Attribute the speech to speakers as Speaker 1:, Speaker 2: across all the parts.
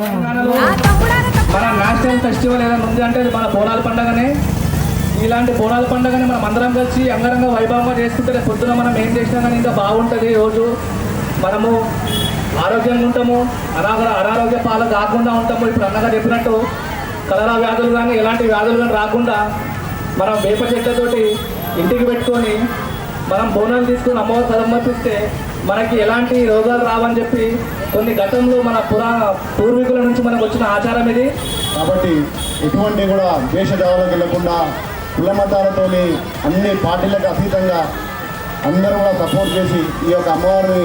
Speaker 1: తెలంగాణలో మన national festival ఏదైనా ఉంది అంటే మన బోనాల పండుగనే. ఇలాంటి బోనాల పండుగని మనం అందరం కలిసి అంగరంగ వైభవంగా చేసుకుంటే పొద్దున మనం ఏం చేసినా కానీ ఇంకా బాగుంటుంది. రోజు మనము ఆరోగ్యంగా ఉంటాము, అనారోగ్య పాలు కాకుండా ఉంటాము. ఇప్పుడు అన్నగా చెప్పినట్టు కలరా వ్యాధులు కానీ ఎలాంటి వ్యాధులు కానీ రాకుండా మనం వేప చెట్లతోటి ఇంటికి పెట్టుకొని మనం బోనాలు తీసుకొని అమ్మవారు సమర్పిస్తే మనకి ఎలాంటి రోగాలు రావని చెప్పి కొన్ని గతంలో మన పూర్వీకుల నుంచి మనకు వచ్చిన ఆచారం ఇది.
Speaker 2: కాబట్టి ఎటువంటి కూడా ద్వేషధావలకు వెళ్ళకుండా కుల మతాలతోని అన్ని పార్టీలకు అతీతంగా అందరూ కూడా సపోర్ట్ చేసి ఈ యొక్క అమ్మవారిని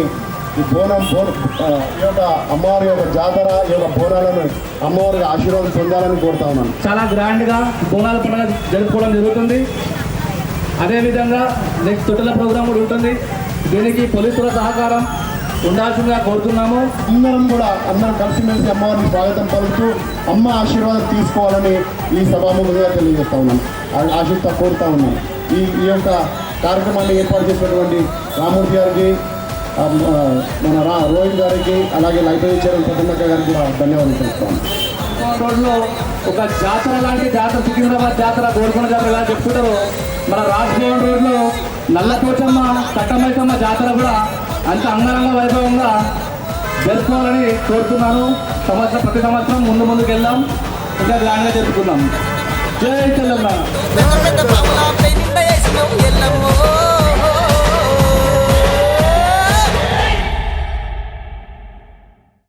Speaker 2: ఈ ఈ యొక్క అమ్మవారి యొక్క జాతర ఈ యొక్క బోనాలను అమ్మవారి ఆశీర్వాదం పొందాలని కోరుతా ఉన్నాను.
Speaker 1: చాలా గ్రాండ్గా బోనాల పండుగ జరుపుకోవడం జరుగుతుంది. అదేవిధంగా నెక్స్ట్ తొట్టెల ప్రోగ్రాం కూడా ఉంటుంది. దీనికి పోలీసుల సహకారం ఉండాల్సిందిగా కోరుతున్నాము.
Speaker 2: అందరం కలిసిమెలిసి అమ్మవారిని స్వాగతం పలుకుతూ అమ్మ ఆశీర్వాదం తీసుకోవాలని ఈ సభాముఖంగా తెలియజేస్తా ఉన్నాను, ఆశిస్తా కోరుతా ఉన్నాను. ఈ యొక్క కార్యక్రమాన్ని ఏర్పాటు చేసినటువంటి రామూర్తి గారికి, మన రోహిత్ గారికి, అలాగే లైబ్రరీ చైర్మన్ ప్రసన్నక్క గారికి కూడా ధన్యవాదాలు తెలుపుతాను.
Speaker 1: రోజులో ఒక జాతర లాంటి జాతర, సికింద్రాబాద్ జాతర, గోల్కొండ జాతర ఎలా చెప్పుకుంటారో మన రాజ్భవన్ రోడ్లో నల్లపోచమ్మ కట్టమైసమ్మ జాతర కూడా అంత అంగరంగ వైభవంగా జరుపుకోవాలని కోరుతున్నాను. ప్రతి సంవత్సరం ముందుకు వెళ్దాం, ఇంకా గ్రాండ్గా జరుపుకుందాం. జై తెలంగాణ.